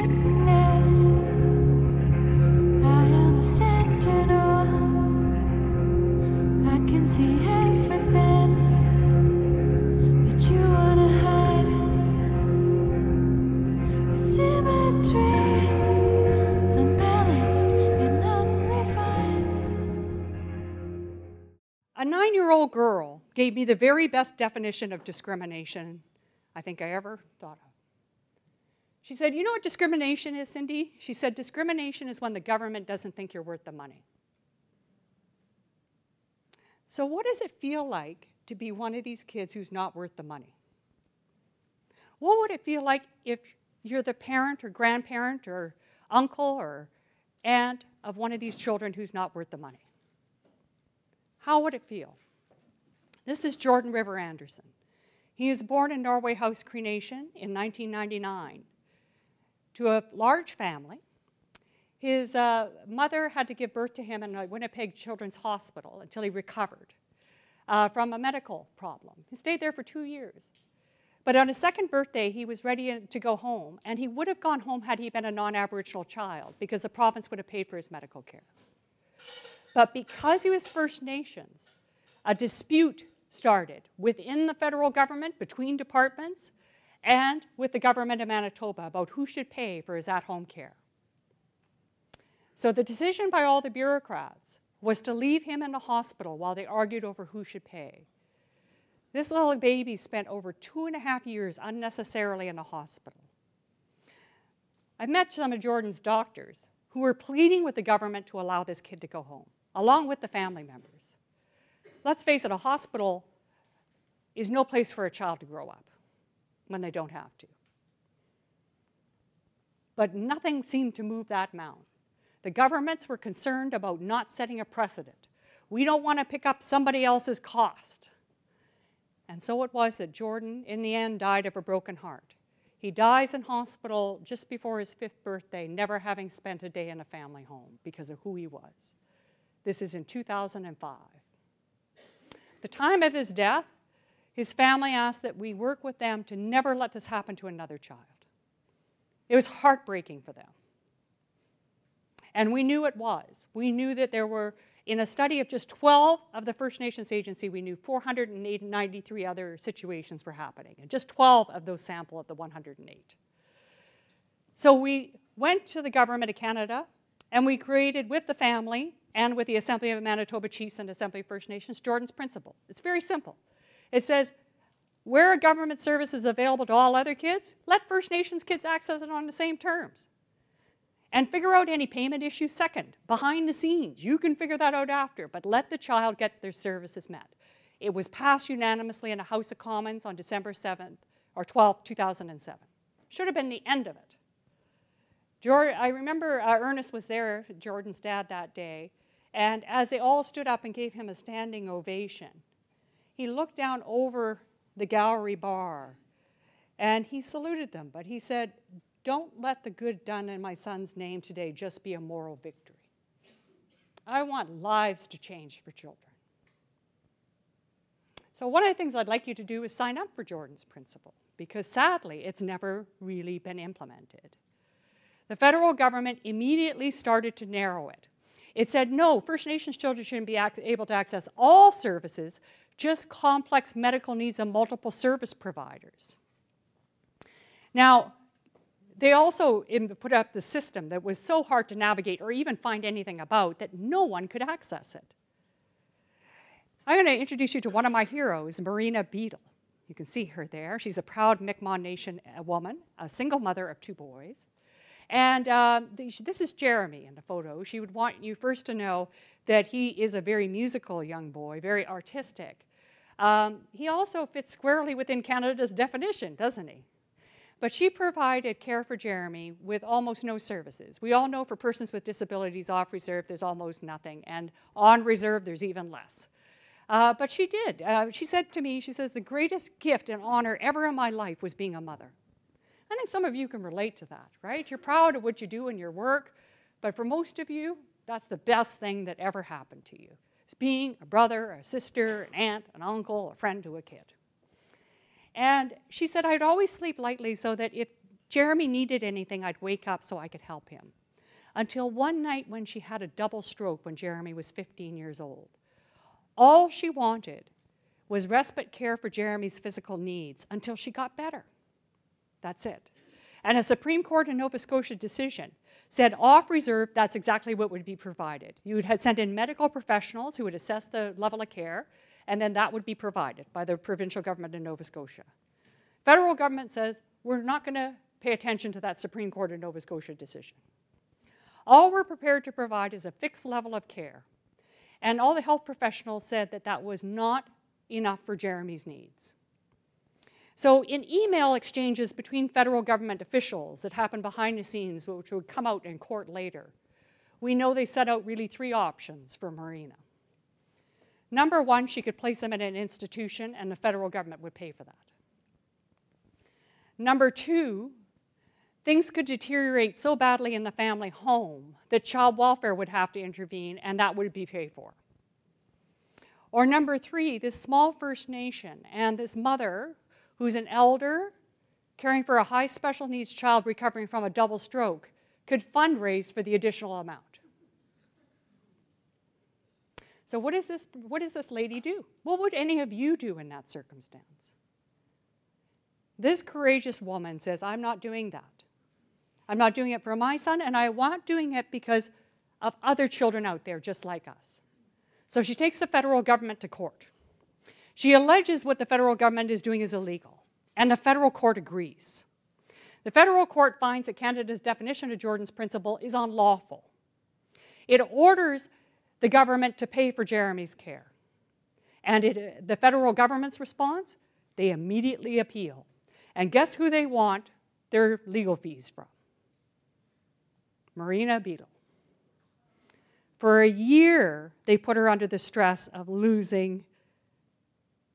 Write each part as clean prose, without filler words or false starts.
witness. I am a sentinel. I can see everything that you wanna hide. Your symmetry is unbalanced and unrefined. A 9-year-old girl gave me the very best definition of discrimination I think I ever thought of. She said, "You know what discrimination is, Cindy?" She said, "Discrimination is when the government doesn't think you're worth the money." So what does it feel like to be one of these kids who's not worth the money? What would it feel like if you're the parent or grandparent or uncle or aunt of one of these children who's not worth the money? How would it feel? This is Jordan River Anderson. He was born in Norway House, Cree Nation in 1999 to a large family. His mother had to give birth to him in a Winnipeg Children's Hospital until he recovered from a medical problem. He stayed there for 2 years. But on his second birthday, he was ready to go home, and he would have gone home had he been a non-Aboriginal child because the province would have paid for his medical care. But because he was First Nations, a dispute started within the federal government, between departments, and with the government of Manitoba about who should pay for his at-home care. So the decision by all the bureaucrats was to leave him in the hospital while they argued over who should pay. This little baby spent over 2.5 years unnecessarily in the hospital. I've met some of Jordan's doctors who were pleading with the government to allow this kid to go home, along with the family members. Let's face it, a hospital is no place for a child to grow up when they don't have to. But nothing seemed to move that mountain. The governments were concerned about not setting a precedent. We don't want to pick up somebody else's cost. And so it was that Jordan, in the end, died of a broken heart. He dies in hospital just before his 5th birthday, never having spent a day in a family home because of who he was. This is in 2005. At the time of his death, his family asked that we work with them to never let this happen to another child. It was heartbreaking for them. And we knew it was. We knew that there were, in a study of just 12 of the First Nations Agency, we knew 493 other situations were happening, and just 12 of those sample of the 108. So we went to the Government of Canada, and we created with the family and with the Assembly of Manitoba Chiefs and Assembly of First Nations, Jordan's Principle. It's very simple. It says, where a government service is available to all other kids, let First Nations kids access it on the same terms. And figure out any payment issues second, behind the scenes. You can figure that out after, but let the child get their services met. It was passed unanimously in the House of Commons on December 7th, or 12th, 2007. Should have been the end of it. I remember Ernest was there, Jordan's dad, that day, and as they all stood up and gave him a standing ovation, he looked down over the gallery bar, and he saluted them, but he said, "Don't let the good done in my son's name today just be a moral victory. I want lives to change for children." So one of the things I'd like you to do is sign up for Jordan's Principle, because sadly, it's never really been implemented. The federal government immediately started to narrow it. It said, no, First Nations children shouldn't be able to access all services, just complex medical needs of multiple service providers. Now, they also put up the system that was so hard to navigate or even find anything about that no one could access it. I'm going to introduce you to one of my heroes, Marina Beadle. You can see her there. She's a proud Mi'kmaq Nation woman, a single mother of 2 boys. And this is Jeremy in the photo. She would want you first to know that he is a very musical young boy, very artistic. He also fits squarely within Canada's definition, doesn't he? But she provided care for Jeremy with almost no services. We all know for persons with disabilities off reserve, there's almost nothing, and on reserve, there's even less. But she did. She said to me, she says, the greatest gift and honor ever in my life was being a mother. I think some of you can relate to that, right? You're proud of what you do in your work, but for most of you, that's the best thing that ever happened to you. It's being a brother, a sister, an aunt, an uncle, a friend to a kid. And she said, I'd always sleep lightly so that if Jeremy needed anything, I'd wake up so I could help him. Until one night when she had a double stroke when Jeremy was 15 years old. All she wanted was respite care for Jeremy's physical needs until she got better. That's it. And a Supreme Court in Nova Scotia decision said off reserve, that's exactly what would be provided. You would send in medical professionals who would assess the level of care, and then that would be provided by the provincial government in Nova Scotia. Federal government says, we're not going to pay attention to that Supreme Court in Nova Scotia decision. All we're prepared to provide is a fixed level of care. And all the health professionals said that that was not enough for Jeremy's needs. So in email exchanges between federal government officials that happened behind the scenes, which would come out in court later, we know they set out really 3 options for Marina. Number 1, she could place him in an institution and the federal government would pay for that. Number 2, things could deteriorate so badly in the family home that child welfare would have to intervene and that would be paid for. Or number 3, this small First Nation and this mother who's an elder caring for a high special needs child recovering from a double stroke could fundraise for the additional amount. So what does this lady do? What would any of you do in that circumstance? This courageous woman says, I'm not doing that. I'm not doing it for my son, and I'm not doing it because of other children out there just like us. So she takes the federal government to court. She alleges what the federal government is doing is illegal, and the federal court agrees. The federal court finds that Canada's definition of Jordan's principle is unlawful. It orders the government to pay for Jeremy's care. And the federal government's response, they immediately appeal. And guess who they want their legal fees from? Marina Beadle. For a year, they put her under the stress of losing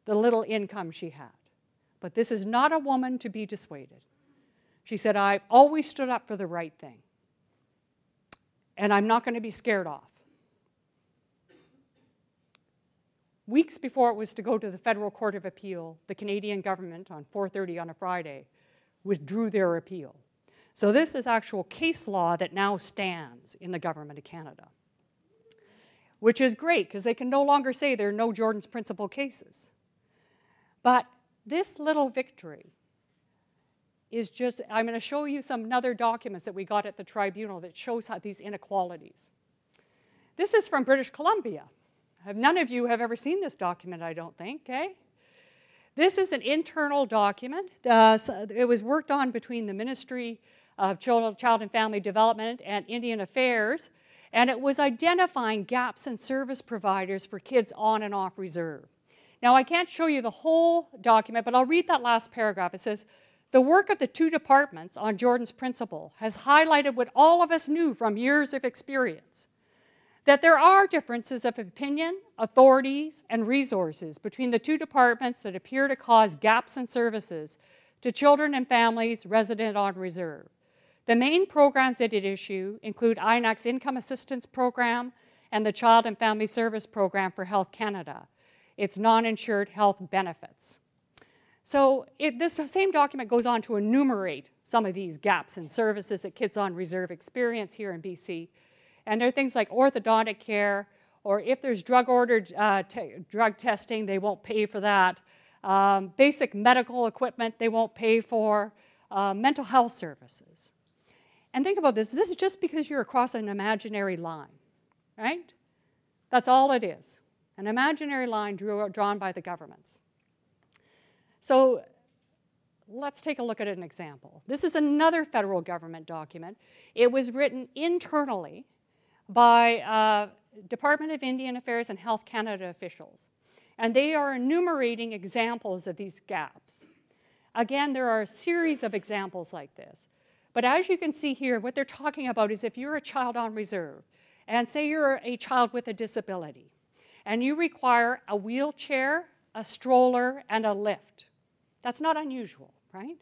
the little income she had. But this is not a woman to be dissuaded. She said, I've always stood up for the right thing. And I'm not going to be scared off. Weeks before it was to go to the Federal Court of Appeal, the Canadian government, on 4:30 on a Friday, withdrew their appeal. So this is actual case law that now stands in the government of Canada, which is great because they can no longer say there are no Jordan's principle cases. But this little victory is just, I'm going to show you some other documents that we got at the tribunal that shows how these inequalities. This is from British Columbia. None of you have ever seen this document, I don't think, okay? This is an internal document. It was worked on between the Ministry of Child and Family Development and Indian Affairs, and it was identifying gaps in service providers for kids on and off reserve. Now, I can't show you the whole document, but I'll read that last paragraph. It says, the work of the 2 departments on Jordan's principle has highlighted what all of us knew from years of experience, that there are differences of opinion, authorities, and resources between the 2 departments that appear to cause gaps in services to children and families resident on reserve. The main programs at issue include INAC's Income Assistance Program and the Child and Family Service Program for Health Canada, its non-insured health benefits. So this same document goes on to enumerate some of these gaps in services that kids on reserve experience here in BC. And there are things like orthodontic care, or if there's drug-ordered drug testing, they won't pay for that. Basic medical equipment, they won't pay for. Mental health services. And think about this. This is just because you're across an imaginary line, right? That's all it is. An imaginary line drawn by the governments. So let's take a look at an example. This is another federal government document. It was written internally by Department of Indian Affairs and Health Canada officials. And they are enumerating examples of these gaps. Again, there are a series of examples like this. But as you can see here, what they're talking about is if you're a child on reserve, and say you're a child with a disability, and you require a wheelchair, a stroller, and a lift. That's not unusual, right?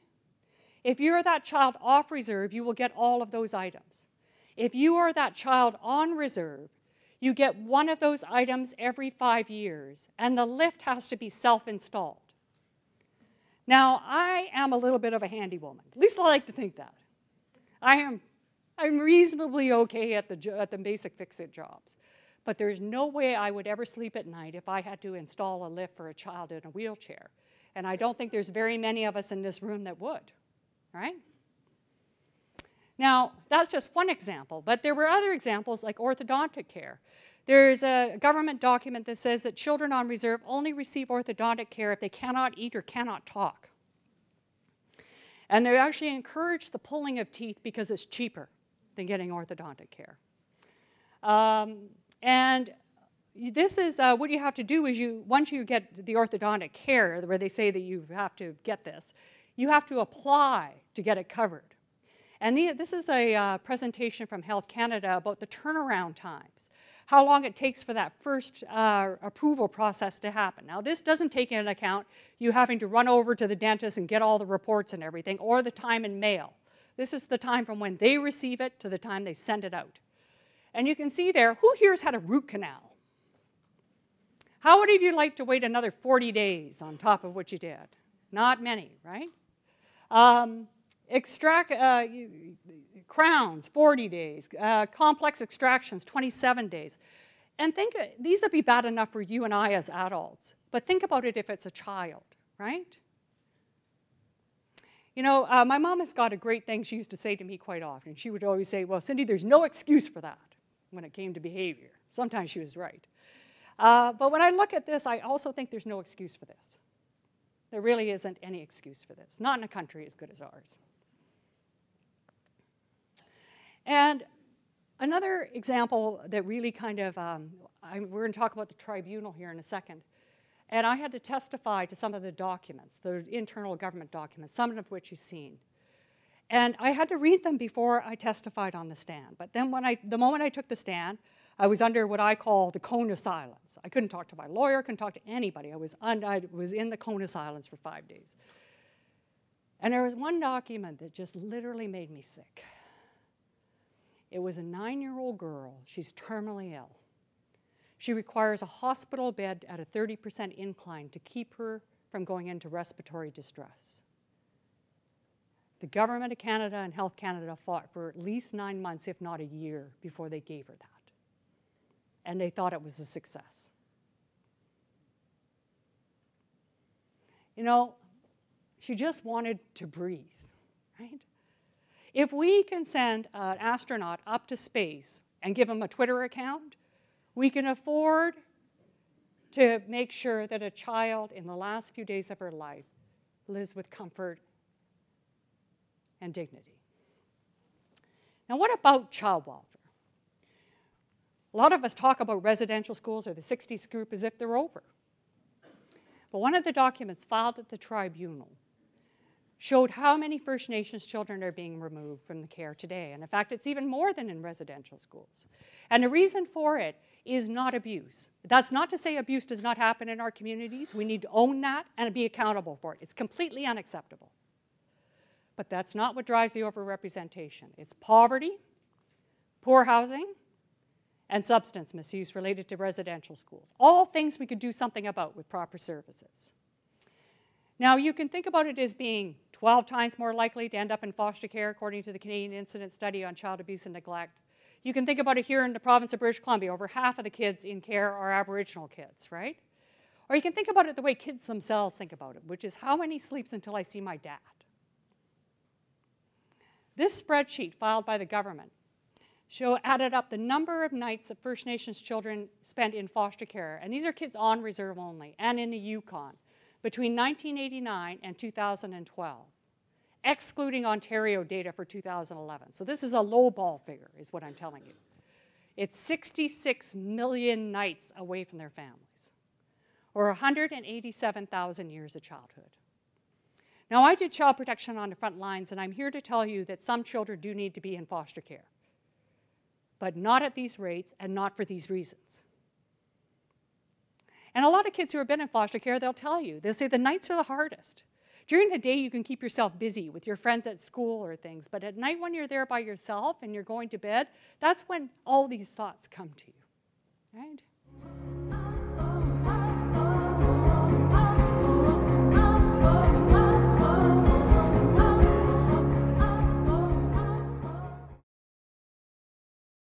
If you're that child off reserve, you will get all of those items. If you are that child on reserve, you get one of those items every 5 years, and the lift has to be self-installed. Now, I am a little bit of a handy woman. At least I like to think that. I'm reasonably okay at the basic fix-it jobs. But there's no way I would ever sleep at night if I had to install a lift for a child in a wheelchair. And I don't think there's very many of us in this room that would, right? Now, that's just one example, but there were other examples like orthodontic care. There's a government document that says that children on reserve only receive orthodontic care if they cannot eat or cannot talk. And they actually encourage the pulling of teeth because it's cheaper than getting orthodontic care. And this is what you have to do is once you get the orthodontic care, where they say that you have to get this, you have to apply to get it covered. And this is a presentation from Health Canada about the turnaround times, how long it takes for that first approval process to happen. Now, this doesn't take into account you having to run over to the dentist and get all the reports and everything, or the time in mail. This is the time from when they receive it to the time they send it out. And you can see there, who here has had a root canal? How would you like to wait another 40 days on top of what you did? Not many, right? Crowns, 40 days. Complex extractions, 27 days. And these would be bad enough for you and I as adults. But think about it if it's a child, right? You know, my mom has got a great thing she used to say to me quite often. She would always say, well, Cindy, there's no excuse for that when it came to behavior. Sometimes she was right. But when I look at this, I also think there's no excuse for this. There really isn't any excuse for this, not in a country as good as ours. And another example that really kind of, we're going to talk about the tribunal here in a second. And I had to testify to some of the documents, the internal government documents, some of which you've seen. And I had to read them before I testified on the stand. But then the moment I took the stand, I was under what I call the cone of silence. I couldn't talk to my lawyer, couldn't talk to anybody. I was in the cone of silence for 5 days. And there was one document that just literally made me sick. It was a 9-year-old girl. She's terminally ill. She requires a hospital bed at a 30% incline to keep her from going into respiratory distress. The Government of Canada and Health Canada fought for at least 9 months, if not a year, before they gave her that. And they thought it was a success. You know, she just wanted to breathe, right? If we can send an astronaut up to space and give him a Twitter account, we can afford to make sure that a child in the last few days of her life lives with comfort and dignity. Now, what about child welfare? A lot of us talk about residential schools or the 60s group as if they're over. But one of the documents filed at the tribunal showed how many First Nations children are being removed from the care today. And in fact, it's even more than in residential schools. And the reason for it is not abuse. That's not to say abuse does not happen in our communities. We need to own that and be accountable for it. It's completely unacceptable. But that's not what drives the overrepresentation. It's poverty, poor housing, and substance misuse related to residential schools. All things we could do something about with proper services. Now, you can think about it as being 12 times more likely to end up in foster care, according to the Canadian Incident Study on Child Abuse and Neglect. You can think about it here in the province of British Columbia. Over half of the kids in care are Aboriginal kids, right? Or you can think about it the way kids themselves think about it, which is how many sleeps until I see my dad? This spreadsheet filed by the government added up the number of nights that First Nations children spent in foster care, and these are kids on reserve only, and in the Yukon, between 1989 and 2012, excluding Ontario data for 2011. So this is a lowball figure, is what I'm telling you. It's 66 million nights away from their families, or 187,000 years of childhood. Now, I did child protection on the front lines, and I'm here to tell you that some children do need to be in foster care, but not at these rates and not for these reasons. And a lot of kids who have been in foster care, they'll tell you, they'll say the nights are the hardest. During the day, you can keep yourself busy with your friends at school or things, but at night when you're there by yourself and you're going to bed, that's when all these thoughts come to you, right?